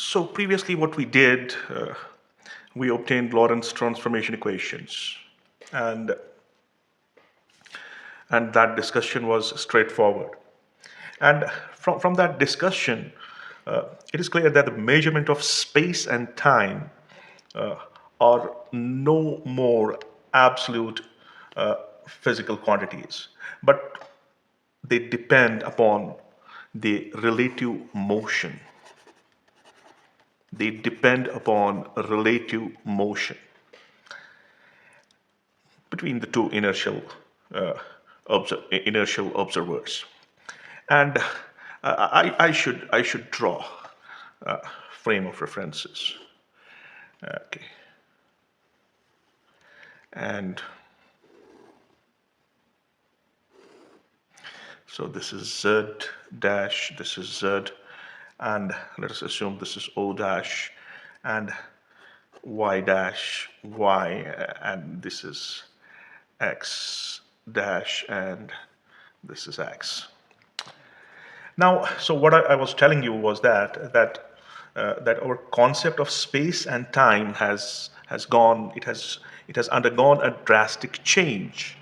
So previously what we did, we obtained Lorentz transformation equations, and that discussion was straightforward. And from that discussion, it is clear that the measurement of space and time are no more absolute physical quantities, but they depend upon the relative motion. They depend upon relative motion between the two uh, inertial observers. And I should draw frame of references. Okay, and so this is Z dash, this is Z, and let us assume this is O dash, and Y dash Y, and this is X dash, and this is X. Now, so what I was telling you was that our concept of space and time has gone, it has undergone a drastic change.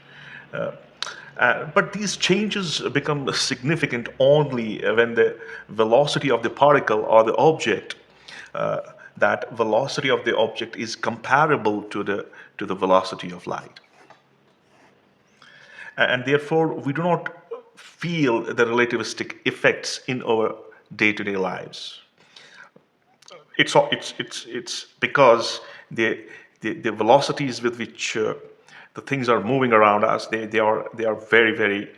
But these changes become significant only when the velocity of the particle or the object, that velocity of the object is comparable to the velocity of light. And therefore we do not feel the relativistic effects in our day-to-day lives. It's because the velocities with which the things are moving around us, they are very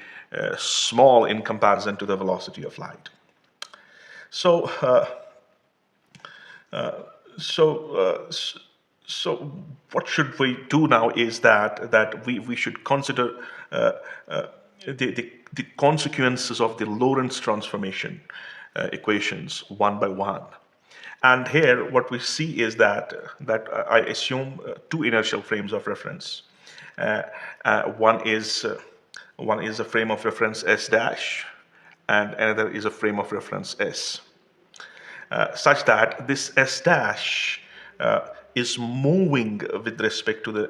small in comparison to the velocity of light. So so so what should we do now is that we should consider the consequences of the Lorentz transformation equations one by one. And here what we see is that I assume two inertial frames of reference. One is a frame of reference S dash, and another is a frame of reference S. Such that this S dash is moving with respect to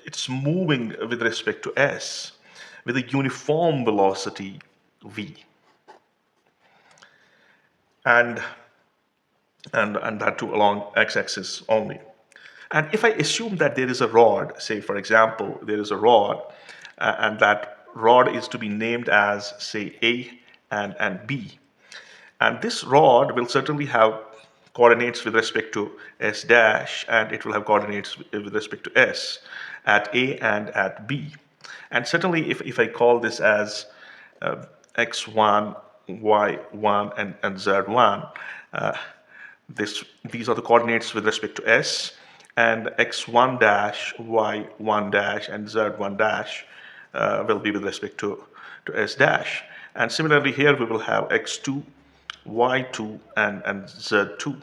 it's moving with respect to S with a uniform velocity v, and that too along x-axis only. And if I assume that there is a rod, say for example there is a rod, and that rod is to be named as, say, A and B, and this rod will certainly have coordinates with respect to S dash, and it will have coordinates with respect to S at A and at B. And certainly if I call this as x1, y1, and z1, these are the coordinates with respect to S, and x1 dash, y1 dash, and z1 dash will be with respect to S dash. And similarly here we will have x2, y2, and z2.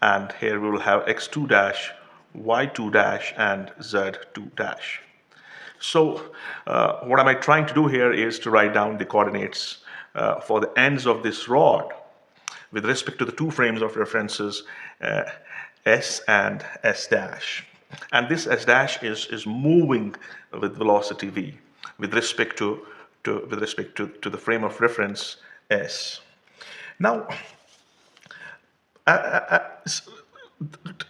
And here we will have x2 dash, y2 dash, and z2 dash. So what am I trying to do here is to write down the coordinates for the ends of this rod with respect to the two frames of references, S and S dash. And this S dash is moving with velocity v with respect to the frame of reference S. Now,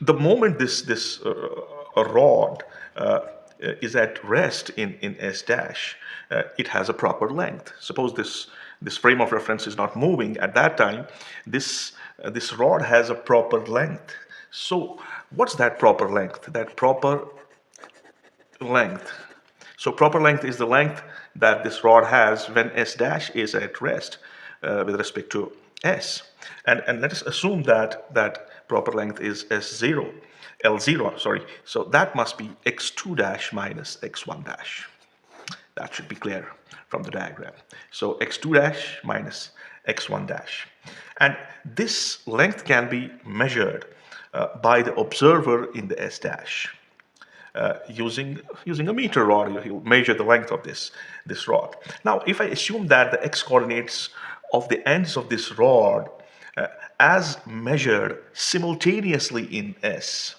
the moment this rod is at rest in S dash, it has a proper length. Suppose this frame of reference is not moving at that time, this rod has a proper length. So what's that proper length? That proper length. So proper length is the length that this rod has when S dash is at rest with respect to S. And let us assume that proper length is S0, L0, sorry. So that must be x2 dash minus x1 dash. That should be clear from the diagram. So x2 dash minus x1 dash. And this length can be measured by the observer in the S dash. Using a meter rod, he'll measure the length of this rod. Now, if I assume that the x coordinates of the ends of this rod as measured simultaneously in S.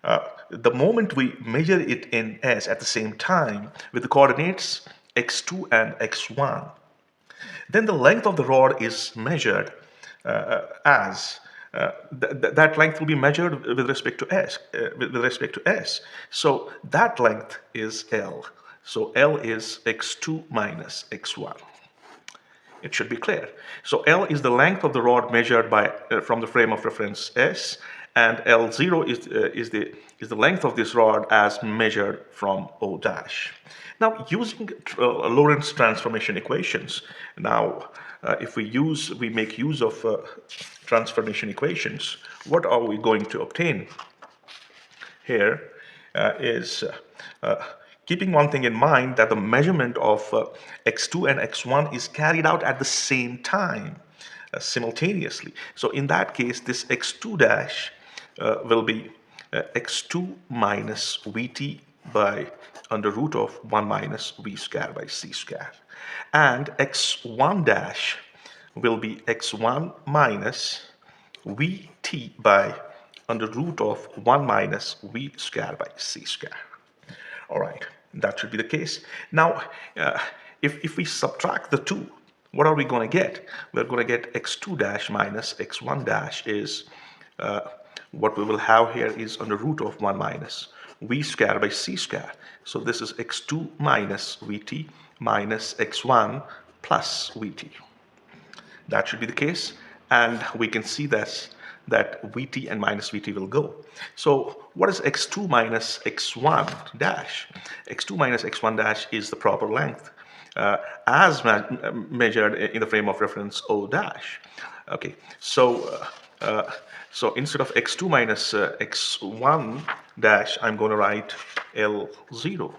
The moment we measure it in S at the same time with the coordinates x2 and x1, then the length of the rod is measured as that length will be measured with respect to s. With respect to s. So that length is L. So L is x2 minus x1. It should be clear. So L is the length of the rod measured by from the frame of reference S, and L0 is the length of this rod as measured from O dash. Now, using Lorentz transformation equations, now if we make use of transformation equations, what are we going to obtain? Here is keeping one thing in mind, that the measurement of x2 and x1 is carried out at the same time, simultaneously. So in that case, this x2 dash will be x2 minus vt by under root of 1 minus v square by c square. And x1 dash will be x1 minus vt by under root of 1 minus v square by c square. All right, that should be the case. Now, if we subtract the two, what are we going to get? We're going to get x2 dash minus x1 dash is, what we will have here is under root of 1 minus v square by c square. So this is x2 minus vt minus x1 plus vt. That should be the case, and we can see that vt and minus vt will go. So what is x2 minus x1 dash? x2 minus x1 dash is the proper length as measured in the frame of reference O dash. Okay, so so instead of x2 minus x1 dash, I'm going to write L0.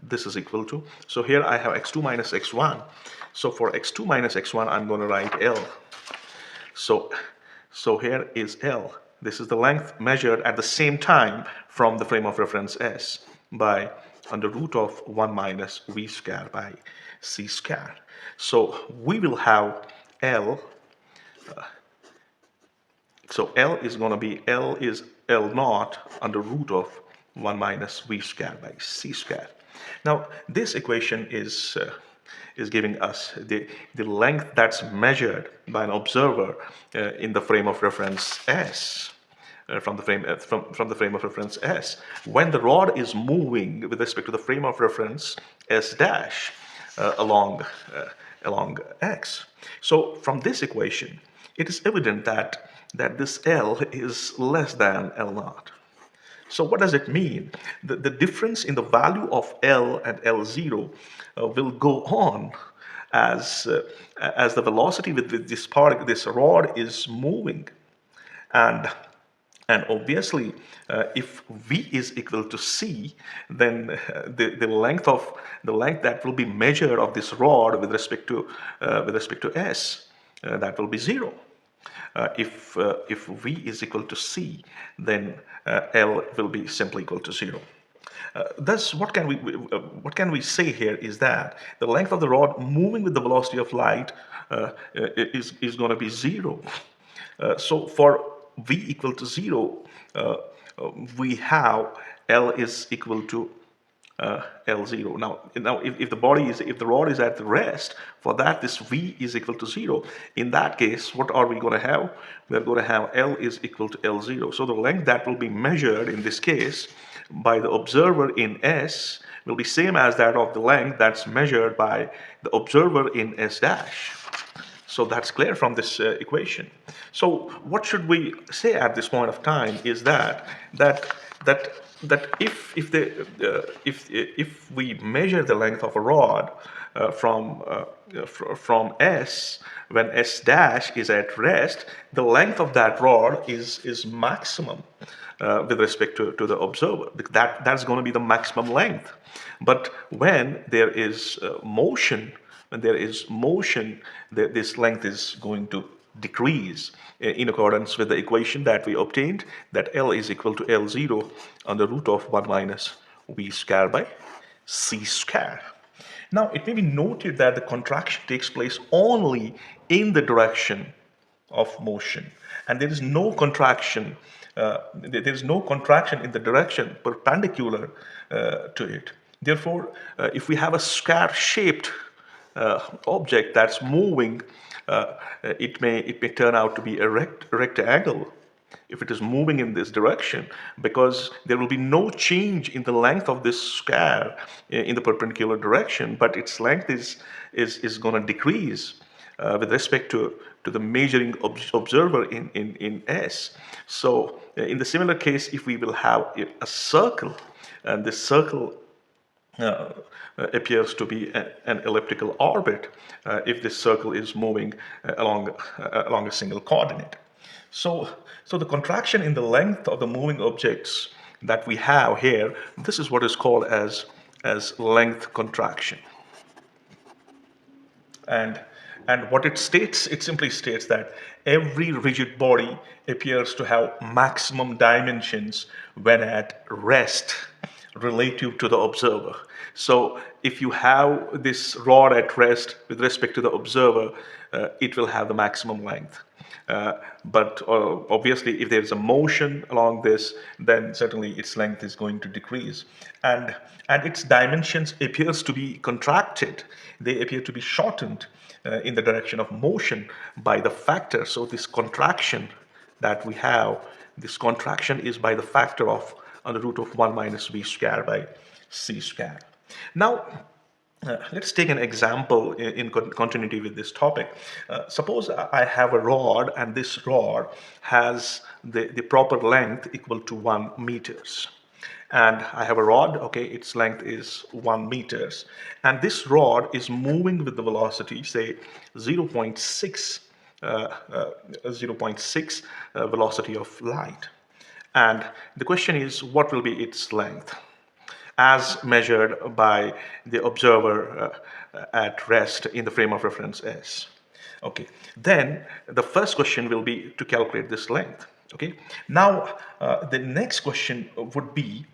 This is equal to, so here I have x2 minus x1. So for x2 minus x1, I'm going to write L. So here is L. This is the length measured at the same time from the frame of reference S by under root of 1 minus v square by c square. So we will have L. So L is going to be, L is L naught under root of 1 minus v square by c square. Now this equation is giving us the length that's measured by an observer in the frame of reference S. From the frame of reference S, when the rod is moving with respect to the frame of reference S dash along X. So from this equation, it is evident that this L is less than L naught. So what does it mean? The difference in the value of L and L0 will go on as the velocity with this rod is moving, and obviously, if v is equal to c, then the length that will be measured of this rod with respect to s, that will be 0. If v is equal to c, then L will be simply equal to 0. Thus, what can we say here is that the length of the rod moving with the velocity of light is going to be 0. So for v equal to 0, we have L is equal to L0. Now if the rod is at the rest, for that this v is equal to 0. In that case, what are we going to have? We're going to have L is equal to L0. So the length that will be measured in this case by the observer in S will be same as that of the length that's measured by the observer in S dash. So that's clear from this equation. So what should we say at this point of time is that if we measure the length of a rod from S, when S dash is at rest, the length of that rod is maximum with respect to the observer. That's going to be the maximum length. But when there is motion, this length is going to decrease in accordance with the equation that we obtained, that L is equal to L0 under root of 1 minus v square by c square. Now, it may be noted that the contraction takes place only in the direction of motion, and there is no contraction. There is no contraction in the direction perpendicular to it. Therefore, if we have a square-shaped object that's moving, it may turn out to be a rectangle if it is moving in this direction, because there will be no change in the length of this square in the perpendicular direction, but its length is going to decrease with respect to the measuring observer in S. So in the similar case, if we will have a circle, and this circle uh, appears to be an elliptical orbit if this circle is moving along a single coordinate. So the contraction in the length of the moving objects that we have here, this is what is called as length contraction. And what it states, it simply states that every rigid body appears to have maximum dimensions when at rest relative to the observer. So if you have this rod at rest with respect to the observer, it will have the maximum length. But obviously, if there is a motion along this, then certainly its length is going to decrease, and its dimensions appears to be contracted. They appear to be shortened in the direction of motion by the factor. So this contraction that we have, this contraction is by the factor of under root of 1 minus v square by c square. Now, let's take an example in continuity with this topic. Suppose I have a rod, and this rod has the proper length equal to 1 meters. And I have a rod, okay, its length is 1 meters. And this rod is moving with the velocity, say 0.6, 0.6 velocity of light. And the question is, what will be its length as measured by the observer at rest in the frame of reference S? Okay, then the first question will be to calculate this length. Okay, now the next question would be,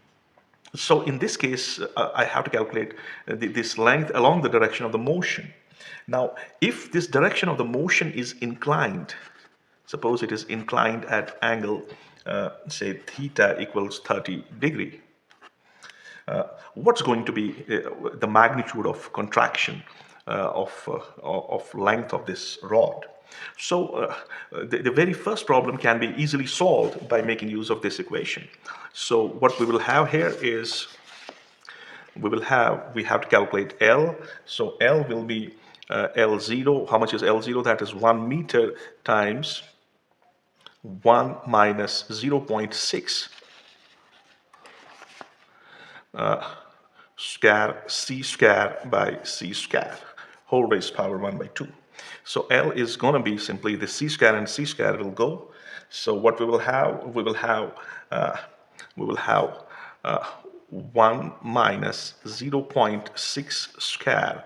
so in this case, I have to calculate this length along the direction of the motion. Now, if this direction of the motion is inclined, suppose it is inclined at angle, say theta equals 30 degree, what's going to be the magnitude of contraction of length of this rod? So the very first problem can be easily solved by making use of this equation. So what we will have here is we have to calculate L. So L will be L0. How much is L0? That is 1 meter times 1 minus 0.6 square c square by c square, whole raised power 1 by 2. So L is going to be simply the c square, and c square will go. So what we will have, we will have 1 minus 0.6 square,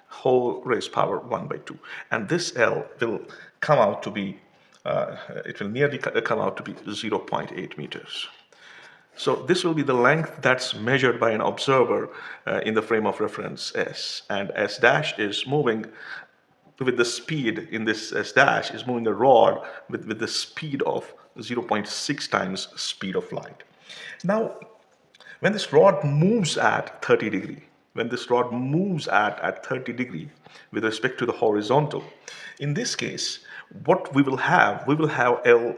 whole raised power 1 by 2. And this L will come out to be, it will nearly come out to be 0.8 meters. So this will be the length that's measured by an observer in the frame of reference S. And S dash is moving with the speed in this S dash is moving a rod with the speed of 0.6 times speed of light. Now, when this rod moves at 30 degree, when this rod moves at 30 degree with respect to the horizontal, in this case, what we will have L0.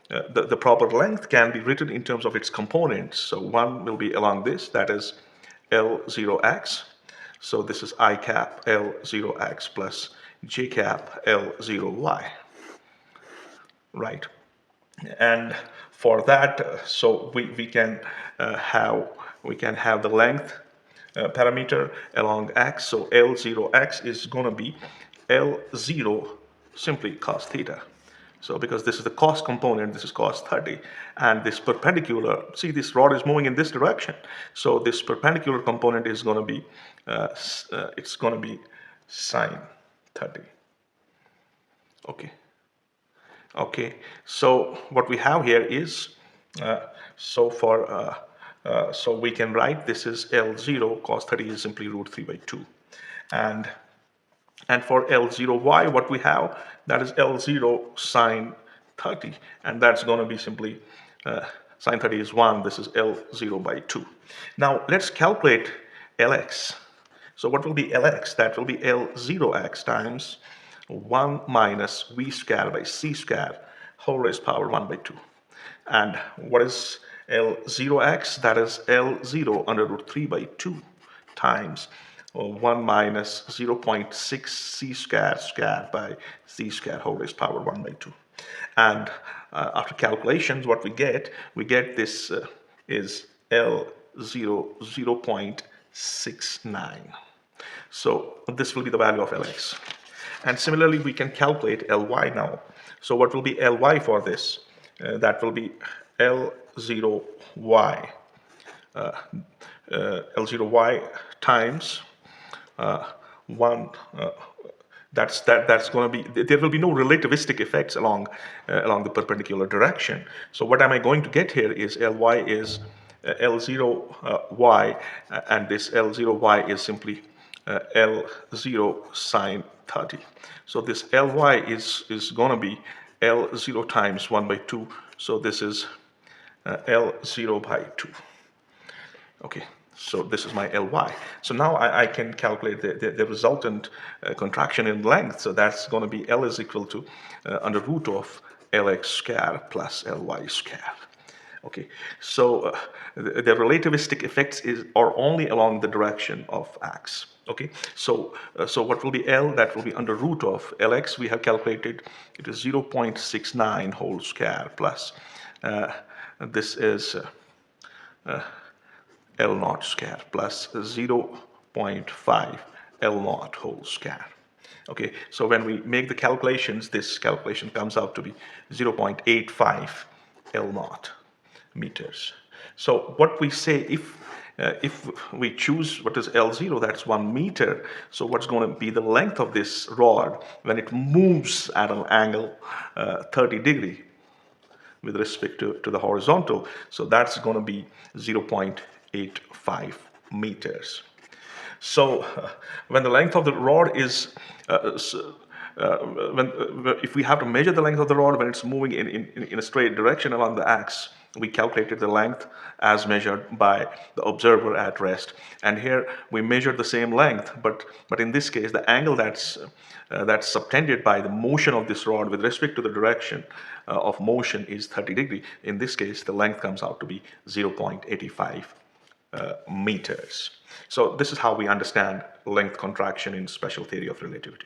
The proper length can be written in terms of its components. So one will be along this, that is L0x. So this is I cap L0x plus J cap L0y, right? And for that, so we can have the length parameter along x. So L0x is going to be L0 simply cos theta. So because this is the cos component, this is cos 30, and this perpendicular, see this rod is moving in this direction. So this perpendicular component is going to be, it's going to be sine 30. Okay. Okay, so what we have here is, so we can write this is L0 cos 30 is simply root 3 by 2. And And for L0y, what we have, that is L0 sine 30. And that's going to be simply sine 30 is 1. This is L0 by 2. Now, let's calculate Lx. So what will be Lx? That will be L0x times 1 minus v squared by c squared whole raised power 1 by 2. And what is L0x? That is L0 under root 3 by 2 times 1 minus 0.6 c squared by c squared whole raised power 1 by 2. And after calculations, what we get this is L0 0.69. So this will be the value of Lx. And similarly, we can calculate Ly now. So what will be Ly for this? That will be L0y. L0y times 1. That's going to be, there will be no relativistic effects along the perpendicular direction. So what am I going to get here is Ly is L0y, and this L0y is simply L0 sine 30. So this Ly is going to be L0 times 1 by 2. So this is L0 by 2. Okay, so this is my Ly. So now I can calculate the resultant contraction in length. So that's going to be L is equal to under root of Lx squared plus Ly squared. Okay, so the relativistic effects are only along the direction of x. Okay, so what will be L? That will be under root of Lx. We have calculated it is 0.69 whole square plus this is L naught square plus 0.5 L naught whole square. Okay, so when we make the calculations, this calculation comes out to be 0.85 L naught meters. So what we say, if we choose what is L0, that's 1 meter. So what's going to be the length of this rod when it moves at an angle 30 degree with respect to the horizontal? So that's going to be 0.85 meters. So when the length of the rod is if we have to measure the length of the rod when it's moving in a straight direction along the axis, we calculated the length as measured by the observer at rest. And here we measured the same length, but in this case, the angle that's subtended by the motion of this rod with respect to the direction of motion is 30 degree. In this case, the length comes out to be 0.85 meters. So this is how we understand length contraction in special theory of relativity.